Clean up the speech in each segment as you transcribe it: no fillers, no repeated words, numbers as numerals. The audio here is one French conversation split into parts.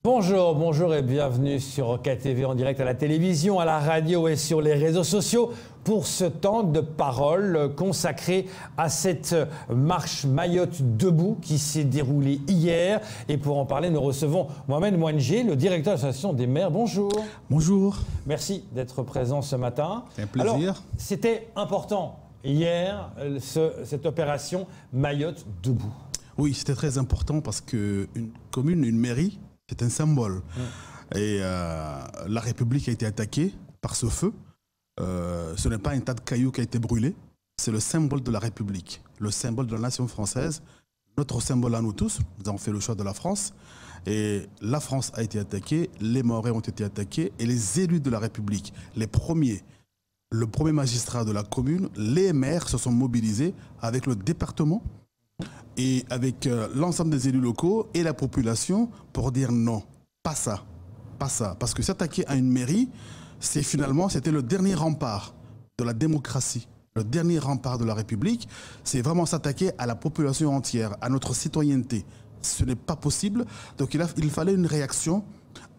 Bonjour, bonjour et bienvenue sur Roca TV en direct à la télévision, à la radio et sur les réseaux sociaux pour ce temps de parole consacré à cette marche Mayotte debout qui s'est déroulée hier. Et pour en parler, nous recevons Mohamed Mouangé, le directeur de l'association des maires. Bonjour. Bonjour. Merci d'être présent ce matin. C'est un plaisir. Alors, c'était important hier, cette opération Mayotte debout. Oui, c'était très important parce qu'une commune, une mairie, c'est un symbole. Et la République a été attaquée par ce feu. Ce n'est pas un tas de cailloux qui a été brûlé. C'est le symbole de la République, le symbole de la nation française, notre symbole à nous tous. Nous avons fait le choix de la France. Et la France a été attaquée, les Mahorais ont été attaqués et les élus de la République, les premiers, le premier magistrat de la commune, les maires se sont mobilisés avec le département et avec l'ensemble des élus locaux et la population pour dire non, pas ça, pas ça. Parce que s'attaquer à une mairie, c'était le dernier rempart de la démocratie, le dernier rempart de la République. C'est vraiment s'attaquer à la population entière, à notre citoyenneté. Ce n'est pas possible. Donc il fallait une réaction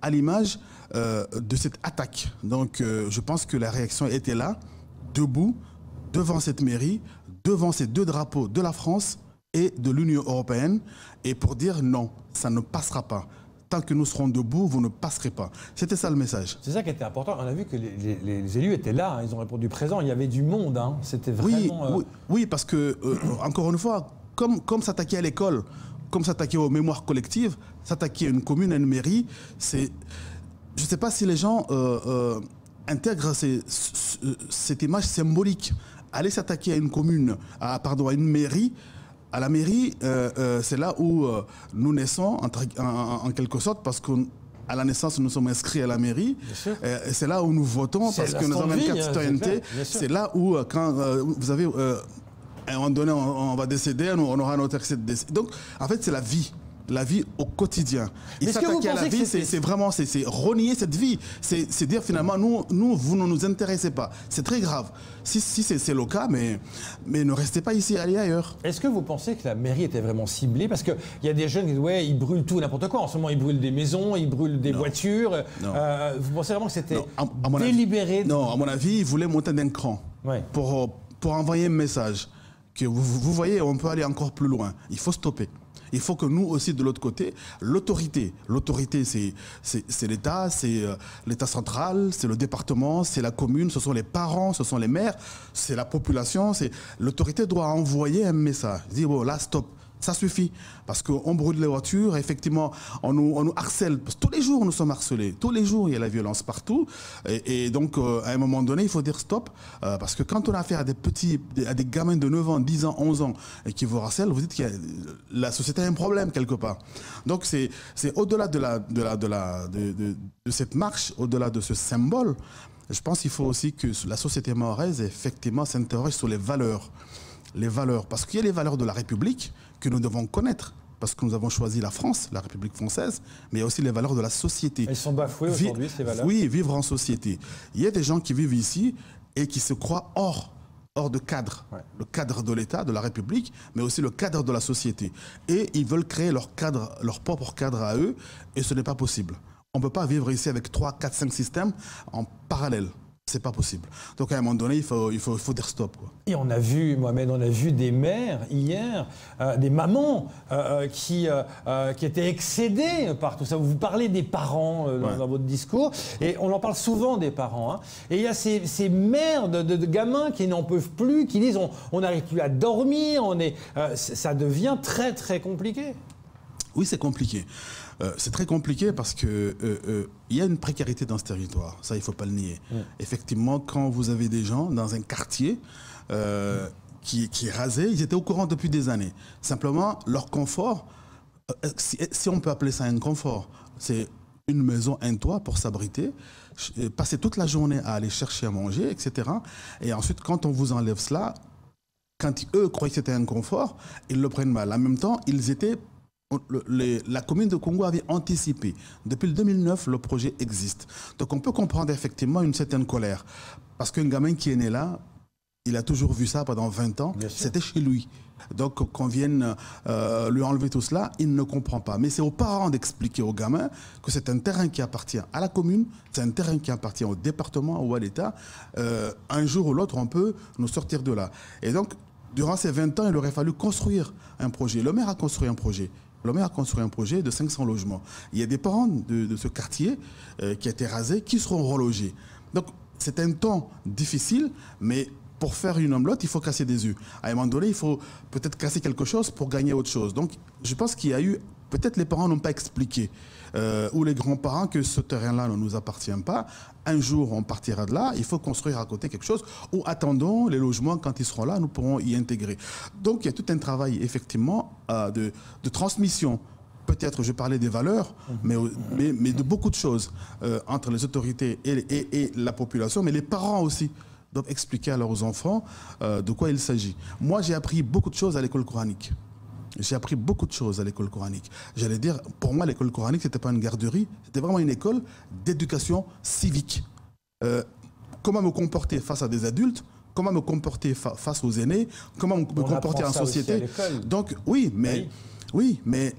à l'image de cette attaque. Donc je pense que la réaction était là, debout, devant cette mairie, devant ces deux drapeaux de la France et de l'Union européenne, et pour dire non, ça ne passera pas. Tant que nous serons debout, vous ne passerez pas. C'était ça le message. C'est ça qui était important. On a vu que les élus étaient là, hein. Ils ont répondu présent, il y avait du monde. Hein. C'était vraiment... Oui, parce que, encore une fois, comme s'attaquer à l'école, comme s'attaquer aux mémoires collectives, s'attaquer à une commune, à une mairie, c'est... Je ne sais pas si les gens intègrent cette image symbolique. Aller s'attaquer à une commune, à une mairie. À la mairie, c'est là où nous naissons, en quelque sorte, parce qu'à la naissance, nous sommes inscrits à la mairie. C'est là où nous votons, parce que nous avons une carte citoyenneté. C'est là où, quand vous avez... à un moment donné, on va décéder, on aura notre excès de décès. Donc, en fait, c'est la vie. La vie au quotidien. Et s'attaquer à la vie, c'est vraiment renier cette vie. C'est dire finalement, vous ne nous intéressez pas. C'est très grave. Si c'est le cas, mais ne restez pas ici, allez ailleurs. Est-ce que vous pensez que la mairie était vraiment ciblée? Parce qu'il y a des jeunes qui disent, ouais, ils brûlent tout, n'importe quoi. En ce moment, ils brûlent des maisons, ils brûlent des voitures. Vous pensez vraiment que c'était délibéré? Non, à mon avis, ils voulaient monter d'un cran pour envoyer un message. Que vous voyez, on peut aller encore plus loin. Il faut stopper. Il faut que nous aussi, de l'autre côté, l'autorité, c'est l'État, c'est l'État central, c'est le département, c'est la commune, ce sont les parents, ce sont les maires, c'est la population. L'autorité doit envoyer un message, dire bon là stop. Ça suffit, parce qu'on brûle les voitures, effectivement, on nous harcèle. Tous les jours, nous sommes harcelés. Tous les jours, il y a la violence partout. Et donc, à un moment donné, il faut dire stop. Parce que quand on a affaire à des gamins de 9 ans, 10 ans, 11 ans, et qui vous harcèlent, vous dites que la société a un problème quelque part. Donc, c'est au-delà de cette marche, au-delà de ce symbole, je pense qu'il faut aussi que la société mahoraise, effectivement, s'interroge sur les valeurs. Les valeurs, parce qu'il y a les valeurs de la République que nous devons connaître, parce que nous avons choisi la France, la République française, mais il y a aussi les valeurs de la société. Elles sont bafouées aujourd'hui, ces valeurs? Oui, vivre en société. Il y a des gens qui vivent ici et qui se croient hors de cadre, le cadre de l'État, de la République, mais aussi le cadre de la société. Et ils veulent créer leur propre cadre à eux, et ce n'est pas possible. On ne peut pas vivre ici avec 3, 4, 5 systèmes en parallèle. C'est pas possible. Donc à un moment donné, il faut dire stop, quoi. Et on a vu, Mohamed, des mères hier, des mamans qui étaient excédées par tout ça. Vous parlez des parents dans votre discours, et on en parle souvent des parents. Hein. Et il y a ces mères de gamins qui n'en peuvent plus, qui disent on n'arrive plus à dormir, ça devient très très compliqué. Oui, c'est compliqué. C'est très compliqué parce qu'il y a une précarité dans ce territoire. Ça, il ne faut pas le nier. Effectivement, quand vous avez des gens dans un quartier qui est rasé, ils étaient au courant depuis des années. Simplement, leur confort, si on peut appeler ça un confort, c'est une maison, un toit pour s'abriter, passer toute la journée à aller chercher à manger, etc. Et ensuite, quand on vous enlève cela, quand eux croyaient que c'était un confort, ils le prennent mal. En même temps, la commune de Congo avait anticipé. Depuis le 2009, le projet existe. Donc on peut comprendre effectivement une certaine colère. Parce qu'un gamin qui est né là, il a toujours vu ça pendant 20 ans, c'était chez lui. Donc, qu'on vienne lui enlever tout cela, il ne comprend pas. Mais c'est aux parents d'expliquer aux gamins que c'est un terrain qui appartient à la commune, c'est un terrain qui appartient au département ou à l'État. Un jour ou l'autre, on peut nous sortir de là. Et donc, durant ces 20 ans, il aurait fallu construire un projet. Le maire a construit un projet. Le maire a construit un projet de 500 logements. Il y a des parents de ce quartier qui a été rasé qui seront relogés. Donc, c'est un temps difficile, mais pour faire une omelette, il faut casser des œufs. À un moment donné, il faut peut-être casser quelque chose pour gagner autre chose. Donc, je pense qu'il y a eu... Peut-être les parents n'ont pas expliqué, ou les grands-parents, que ce terrain-là ne nous appartient pas. Un jour, on partira de là, il faut construire à côté quelque chose, ou attendons les logements, quand ils seront là, nous pourrons y intégrer. Donc, il y a tout un travail, effectivement, de transmission. Peut-être, je parlais des valeurs, mais de beaucoup de choses entre les autorités et la population, mais les parents aussi doivent expliquer à leurs enfants de quoi il s'agit. Moi, j'ai appris beaucoup de choses à l'école coranique. J'ai appris beaucoup de choses à l'école coranique. J'allais dire, pour moi, l'école coranique, ce n'était pas une garderie, c'était vraiment une école d'éducation civique. Comment me comporter face à des adultes, comment me comporter face aux aînés, comment me comporter en société. Donc, oui, mais... Oui. Oui, mais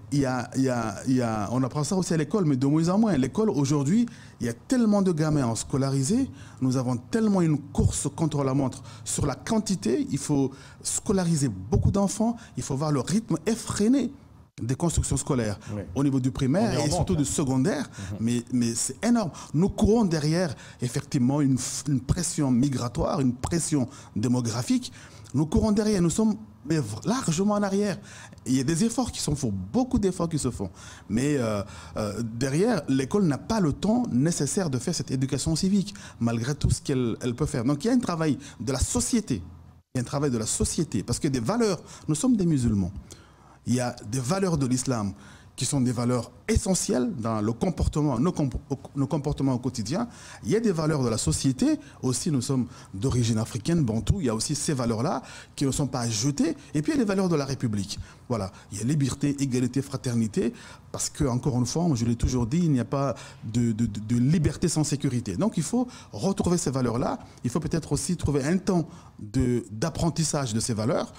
on apprend ça aussi à l'école, mais de moins en moins. L'école, aujourd'hui, il y a tellement de gamins scolarisés, nous avons tellement une course contre la montre sur la quantité, il faut scolariser beaucoup d'enfants, il faut voir le rythme effréné des constructions scolaires au niveau du primaire et surtout du secondaire, mais c'est énorme. Nous courons derrière, effectivement, une pression migratoire, une pression démographique. Nous courons derrière, nous sommes largement en arrière. Il y a des efforts qui sont faits, beaucoup d'efforts qui se font. Mais derrière, l'école n'a pas le temps nécessaire de faire cette éducation civique, malgré tout ce qu'elle peut faire. Donc il y a un travail de la société. Il y a un travail de la société, parce que des valeurs, nous sommes des musulmans. Il y a des valeurs de l'islam qui sont des valeurs essentielles dans le comportement, nos comportements au quotidien. Il y a des valeurs de la société, aussi nous sommes d'origine africaine, bantou, il y a aussi ces valeurs-là qui ne sont pas à jeter. Et puis il y a les valeurs de la République. Voilà, il y a liberté, égalité, fraternité, parce que, encore une fois, je l'ai toujours dit, il n'y a pas de liberté sans sécurité. Donc il faut retrouver ces valeurs-là. Il faut peut-être aussi trouver un temps d'apprentissage de ces valeurs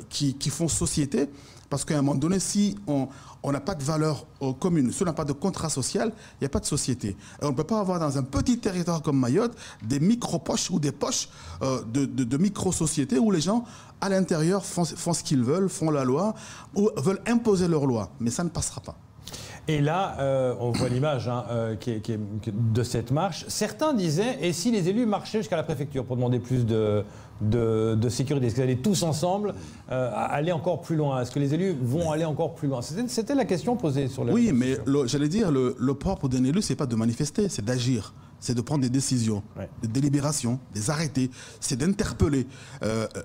qui font société. Parce qu'à un moment donné, si on n'a pas de valeurs communes, si on n'a pas de contrat social, il n'y a pas de société. Et on ne peut pas avoir dans un petit territoire comme Mayotte des micro-poches ou des poches de micro-sociétés où les gens, à l'intérieur, font ce qu'ils veulent, font la loi, ou veulent imposer leur loi. Mais ça ne passera pas. Et là, on voit l'image de cette marche. Certains disaient, et si les élus marchaient jusqu'à la préfecture pour demander plus de sécurité, est-ce qu'ils allaient tous ensemble aller encore plus loin? Est-ce que les élus vont aller encore plus loin? C'était la question posée sur le... Oui, mais j'allais dire, le propre d'un élu, c'est pas de manifester, c'est d'agir. C'est de prendre des décisions, des délibérations, des arrêtés. C'est d'interpeller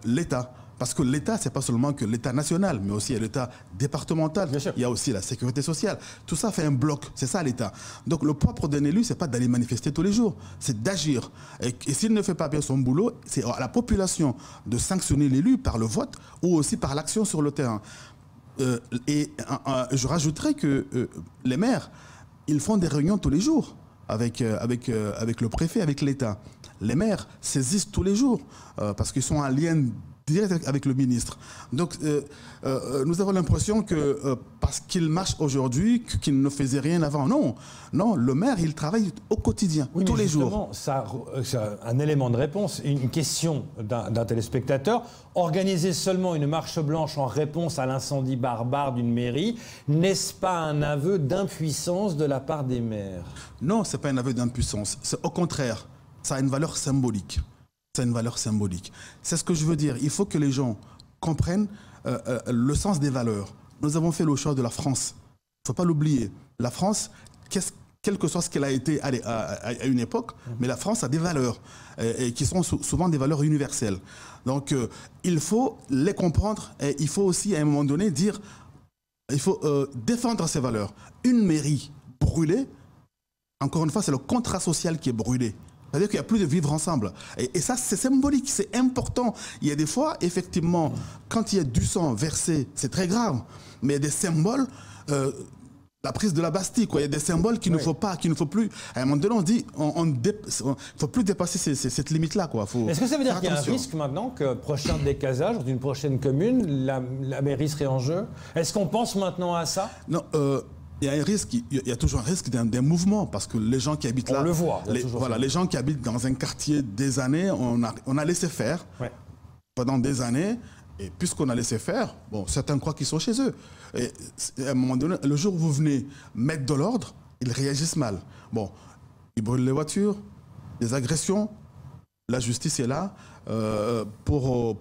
l'État. Parce que l'État, ce n'est pas seulement que l'État national, mais aussi l'État départemental. Il y a aussi la sécurité sociale. Tout ça fait un bloc. C'est ça l'État. Donc le propre d'un élu, ce n'est pas d'aller manifester tous les jours. C'est d'agir. Et s'il ne fait pas bien son boulot, c'est à la population de sanctionner l'élu par le vote ou aussi par l'action sur le terrain. Je rajouterais que les maires, ils font des réunions tous les jours avec le préfet, avec l'État. Les maires saisissent tous les jours parce qu'ils sont en lien direct avec le ministre. Donc, nous avons l'impression que parce qu'il marche aujourd'hui, qu'il ne faisait rien avant. Non, non, le maire, il travaille au quotidien, tous les jours. Ça, un élément de réponse, une question d'un téléspectateur. Organiser seulement une marche blanche en réponse à l'incendie barbare d'une mairie, n'est-ce pas un aveu d'impuissance de la part des maires? Non, ce n'est pas un aveu d'impuissance. C'est au contraire, ça a une valeur symbolique. C'est une valeur symbolique. C'est ce que je veux dire. Il faut que les gens comprennent le sens des valeurs. Nous avons fait le choix de la France. Il ne faut pas l'oublier. La France, quel que soit ce qu'elle a été à une époque, mais la France a des valeurs et qui sont souvent des valeurs universelles. Donc, il faut les comprendre et il faut aussi, à un moment donné, dire il faut défendre ces valeurs. Une mairie brûlée, encore une fois, c'est le contrat social qui est brûlé. C'est-à-dire qu'il n'y a plus de vivre ensemble. Et ça, c'est symbolique, c'est important. Il y a des fois, effectivement, quand il y a du sang versé, c'est très grave. Mais il y a des symboles la prise de la Bastille, quoi. Il y a des symboles qu'il ne faut pas, qu'il ne faut plus. À un moment donné, on dit, il ne faut plus dépasser cette limite-là, quoi. Est-ce que ça veut dire qu'il y a un risque maintenant que prochain décasage d'une prochaine commune, la mairie serait en jeu? Est-ce qu'on pense maintenant à ça? Non. Il y a un risque, il y a toujours un risque d'un mouvement, parce que les gens qui habitent là, on le voit, les gens qui habitent dans un quartier des années, on a laissé faire pendant des années, et puisqu'on a laissé faire, bon, certains croient qu'ils sont chez eux. Et à un moment donné, le jour où vous venez mettre de l'ordre, ils réagissent mal. Bon, ils brûlent les voitures, des agressions, la justice est là pour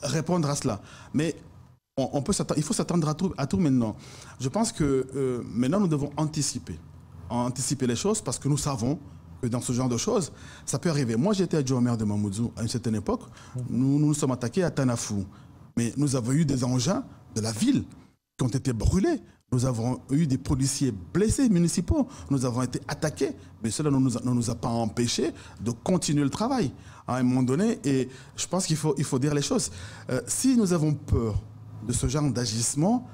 répondre à cela. Mais il faut s'attendre à tout maintenant. Je pense que maintenant, nous devons anticiper les choses, parce que nous savons que dans ce genre de choses, ça peut arriver. Moi, j'étais adjoint au maire de Mamoudzou à une certaine époque. Nous nous sommes attaqués à Tanafou. Mais nous avons eu des engins de la ville qui ont été brûlés. Nous avons eu des policiers blessés municipaux. Nous avons été attaqués. Mais cela ne nous a pas empêchés de continuer le travail à un moment donné. Et je pense qu'il faut dire les choses. Si nous avons peur de ce genre d'agissement,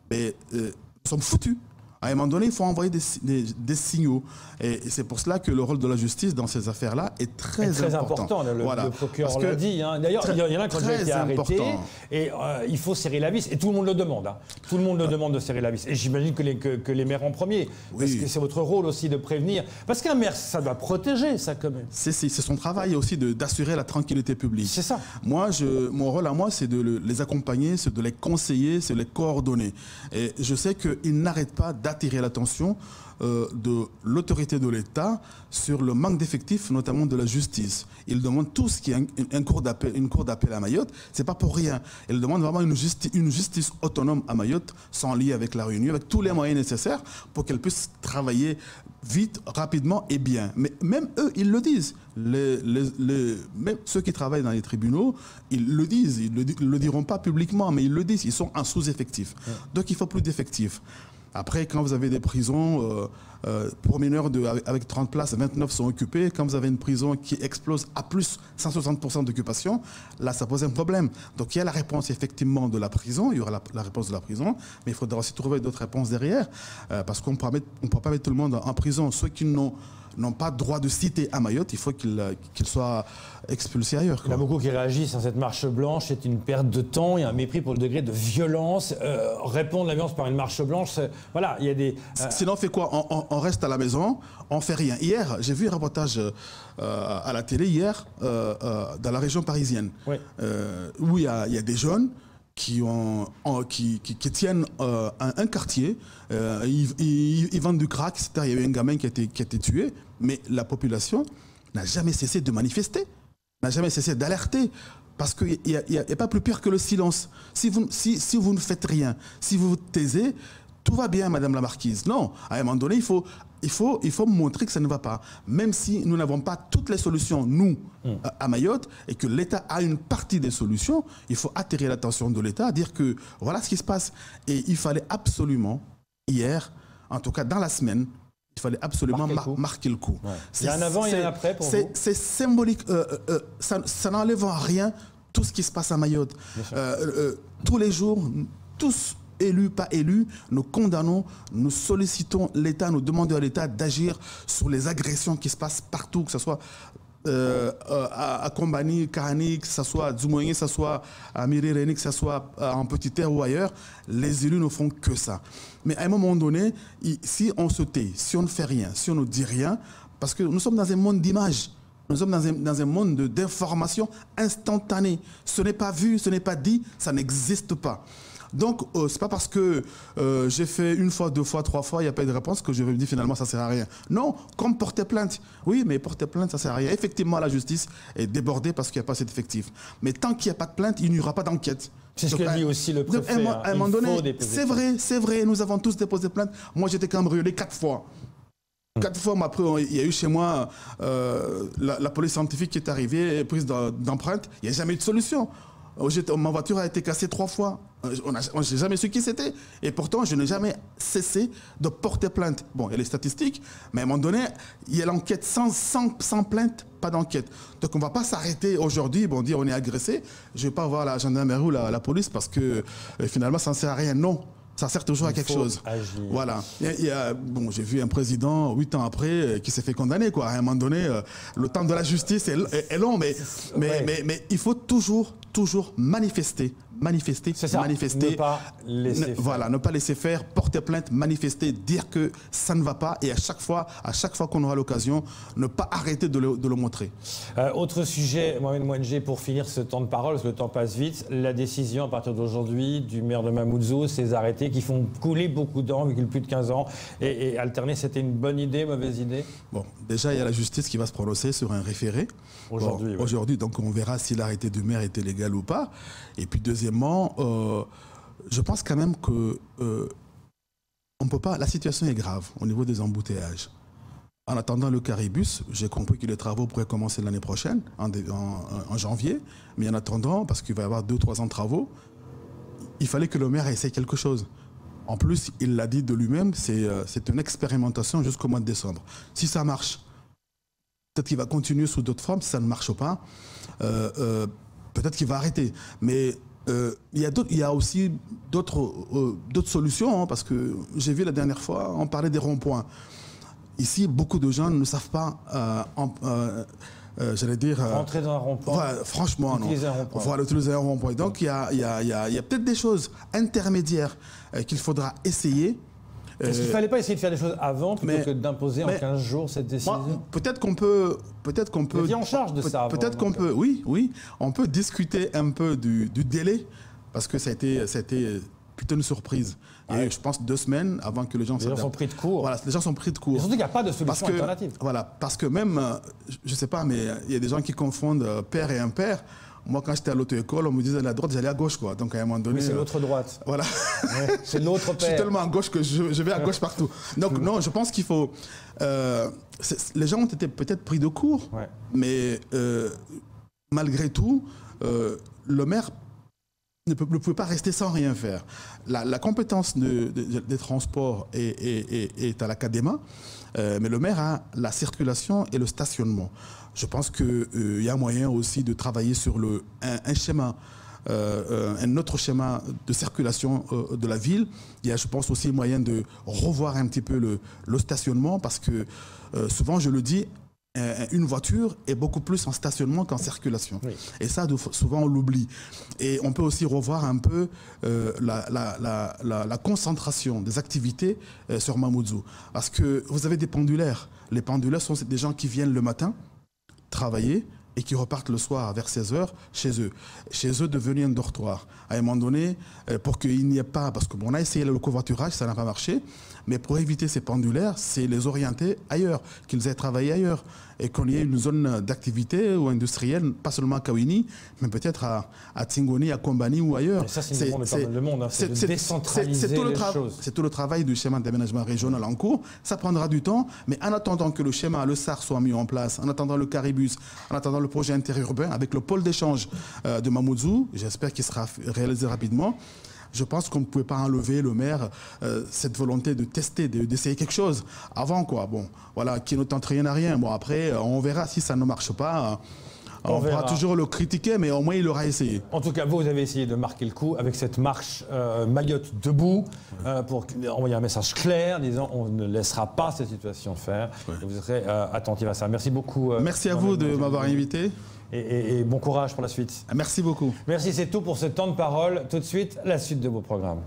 nous sommes foutus. À un moment donné, il faut envoyer des signaux. Et c'est pour cela que le rôle de la justice dans ces affaires-là est très important. Le procureur l'a dit. Hein. D'ailleurs, il y en a qui ont déjà été arrêtés. Et il faut serrer la vis. Et tout le monde le demande. Hein. Tout le monde le demande de serrer la vis. Et j'imagine que les maires en premier. Oui. Parce que c'est votre rôle aussi de prévenir. Parce qu'un maire, ça doit protéger sa commune. C'est son travail aussi d'assurer la tranquillité publique. C'est ça. Mon rôle à moi, c'est de les accompagner, c'est de les conseiller, c'est de les coordonner. Et je sais qu'ils n'arrêtent pas d'attirer l'attention de l'autorité de l'État sur le manque d'effectifs, notamment de la justice. Ils demandent tous qu'il y ait une cour d'appel à Mayotte. C'est pas pour rien. Ils demandent vraiment une justice autonome à Mayotte, sans lien avec la Réunion, avec tous les moyens nécessaires pour qu'elle puisse travailler vite, rapidement et bien. Mais même eux, ils le disent. Même ceux qui travaillent dans les tribunaux, ils le disent. Ils ne le diront pas publiquement, mais ils le disent. Ils sont en sous-effectif. Donc il faut plus d'effectifs. Après, quand vous avez des prisons pour mineurs avec 30 places, 29 sont occupées. Quand vous avez une prison qui explose à plus 160% d'occupation, là, ça pose un problème. Donc, il y a la réponse, effectivement, de la prison. Il y aura la réponse de la prison. Mais il faudra aussi trouver d'autres réponses derrière. Parce qu'on ne peut pas mettre tout le monde en prison. Ceux qui n'ont pas droit de cité à Mayotte, il faut qu'ils soient expulsés ailleurs, quoi. Il y en a beaucoup qui réagissent. Cette marche blanche, c'est une perte de temps. Il y a un mépris pour le degré de violence. Répondre à la violence par une marche blanche, voilà, il y a des... Sinon, on fait quoi? On reste à la maison, on fait rien. Hier, j'ai vu un reportage à la télé, dans la région parisienne, où il y a des jeunes qui tiennent un quartier, ils vendent du crack, etc. Il y avait un gamin qui a été tué, mais la population n'a jamais cessé de manifester, n'a jamais cessé d'alerter, parce qu'il n'y a pas plus pire que le silence. Si vous ne faites rien, si vous vous taisez, tout va bien, Madame la Marquise. Non, à un moment donné, il faut montrer que ça ne va pas. Même si nous n'avons pas toutes les solutions, nous, à Mayotte, et que l'État a une partie des solutions, il faut attirer l'attention de l'État, dire que voilà ce qui se passe. Et il fallait absolument, hier, en tout cas dans la semaine, il fallait absolument marquer le coup. Ouais. Il y a un avant et un après pour vous? C'est symbolique. Ça n'enlève en rien tout ce qui se passe à Mayotte. Tous les jours, tous, élus, pas élus, nous condamnons, nous sollicitons l'État, nous demandons à l'État d'agir sur les agressions qui se passent partout, que ce soit à Kombani, Kahani, que ce soit à Dzoumoyen, que ce soit à Mirireni, que ce soit en Petite Terre ou ailleurs. Les élus ne font que ça. Mais à un moment donné, si on se tait, si on ne fait rien, si on ne dit rien, parce que nous sommes dans un monde d'images. Nous sommes dans un monde d'information instantanée. Ce n'est pas vu, ce n'est pas dit, ça n'existe pas. Donc, c'est pas parce que j'ai fait une fois, deux fois, trois fois, il n'y a pas eu de réponse que je vais me dire finalement ça ne sert à rien. Non, comme porter plainte. Oui, mais porter plainte, ça ne sert à rien. Effectivement, la justice est débordée parce qu'il n'y a pas assez d'effectifs. Mais tant qu'il n'y a pas de plainte, il n'y aura pas d'enquête. C'est ce que dit aussi le préfet. À un moment donné, c'est vrai, nous avons tous déposé plainte. Moi, j'étais cambriolé 4 fois. 4 fois, après, il y a eu chez moi la police scientifique qui est arrivée, prise d'empreinte. Il n'y a jamais eu de solution. Ma voiture a été cassée 3 fois. On n'a jamais su qui c'était. Et pourtant, je n'ai jamais cessé de porter plainte. Bon, il y a les statistiques, mais à un moment donné, il y a l'enquête sans plainte, pas d'enquête. Donc on ne va pas s'arrêter aujourd'hui, bon, dire on est agressé. Je ne vais pas voir la gendarmerie ou la police parce que finalement, ça ne sert à rien. Non. Ça sert toujours à quelque chose. Agir. Voilà. Bon, j'ai vu un président 8 ans après qui s'est fait condamner, quoi. À un moment donné, le temps de la justice est long, mais il faut toujours manifester. C'est ça. Ne pas laisser faire. Voilà, ne pas laisser faire, porter plainte, manifester, dire que ça ne va pas, et à chaque fois qu'on aura l'occasion, ne pas arrêter de le montrer. Autre sujet, Mohamed Mouandjé, pour finir ce temps de parole, parce que le temps passe vite, la décision à partir d'aujourd'hui du maire de Mamoudzou, ces arrêtés qui font couler beaucoup d'encre, depuis plus de 15 ans, et alterner, c'était une bonne idée, mauvaise idée? Bon, déjà, il y a la justice qui va se prononcer sur un référé. Aujourd'hui, bon, aujourd'hui, donc on verra si l'arrêté du maire était légal ou pas. Et puis deuxièmement, je pense quand même que on peut pas. La situation est grave au niveau des embouteillages. En attendant le caribus, j'ai compris que les travaux pourraient commencer l'année prochaine, en janvier. Mais en attendant, parce qu'il va y avoir 2 ou 3 ans de travaux, il fallait que le maire essaye quelque chose. En plus, il l'a dit de lui-même, c'est une expérimentation jusqu'au mois de décembre. Si ça marche, peut-être qu'il va continuer sous d'autres formes. Si ça ne marche pas, peut-être qu'il va arrêter. Mais il y a aussi d'autres solutions, hein, parce que j'ai vu la dernière fois, on parlait des ronds-points. Ici, beaucoup de gens ne savent pas, j'allais dire... Rentrer dans un rond-point. Voilà, franchement, utiliser non. Un rond-point. Voilà, utiliser un rond-point. Donc, il y a peut-être des choses intermédiaires qu'il faudra essayer. Est-ce qu'il ne fallait pas essayer de faire des choses avant plutôt que d'imposer en 15 jours cette décision? Peut-être qu'on peut... Vous étiez en charge de ça avant, peut-être qu'on peut... Oui, on peut discuter un peu du délai, parce que ça a été plutôt une surprise. Et je pense 2 semaines avant que les gens... Les gens sont pris de court. Voilà, les gens sont pris de court. Et surtout qu'il n'y a pas de solution alternative. Voilà, parce que même, je ne sais pas, mais il y a des gens qui confondent père et impair. Moi, quand j'étais à l'auto-école, on me disait à la droite, j'allais à gauche, quoi. Donc, à un moment donné... Mais c'est l'autre droite. Voilà. Ouais, c'est l'autre père. Je suis tellement à gauche que je vais à gauche partout. Donc, non, je pense qu'il faut... les gens ont été peut-être pris de court, mais malgré tout, le maire ne pouvait pas rester sans rien faire. La compétence des transports est à la CADEMA, mais le maire a la circulation et le stationnement. Je pense qu'il y a moyen aussi de travailler sur un schéma, un autre schéma de circulation de la ville. Il y a, je pense, aussi moyen de revoir un petit peu le stationnement, parce que souvent, je le dis, une voiture est beaucoup plus en stationnement qu'en circulation. Oui. Et ça, souvent, on l'oublie. Et on peut aussi revoir un peu la concentration des activités sur Mamoudzou. Parce que vous avez des pendulaires. Les pendulaires sont des gens qui viennent le matin travailler et qui repartent le soir vers 16h chez eux. Chez eux, devenir un dortoir. À un moment donné, pour qu'il n'y ait pas... Parce qu'on a essayé le covoiturage, ça n'a pas marché. Mais pour éviter ces pendulaires, c'est les orienter ailleurs, qu'ils aient travaillé ailleurs. Et qu'on y ait une zone d'activité ou industrielle, pas seulement à Kawini, mais peut-être à Tingoni, à Kombani ou ailleurs. Et ça, c'est le monde. Hein. C'est de décentraliser les choses. C'est tout le travail du schéma d'aménagement régional en cours. Ça prendra du temps, mais en attendant que le schéma, le SAR, soit mis en place, en attendant le caribus, en attendant le projet interurbain, avec le pôle d'échange de Mamoudzou, j'espère qu'il sera réalisé rapidement. Je pense qu'on ne pouvait pas enlever le maire cette volonté de tester, d'essayer quelque chose avant, quoi. Bon, voilà, qui ne tente rien à rien. Bon, après, on verra si ça ne marche pas. On pourra toujours le critiquer, mais au moins il aura essayé. En tout cas, vous avez essayé de marquer le coup avec cette marche Mayotte debout pour envoyer un message clair disant on ne laissera pas cette situation faire. Et vous serez attentifs à ça. Merci beaucoup. Merci à vous de m'avoir invité. Et bon courage pour la suite. Merci beaucoup. Merci, c'est tout pour ce temps de parole. Tout de suite, la suite de vos programmes.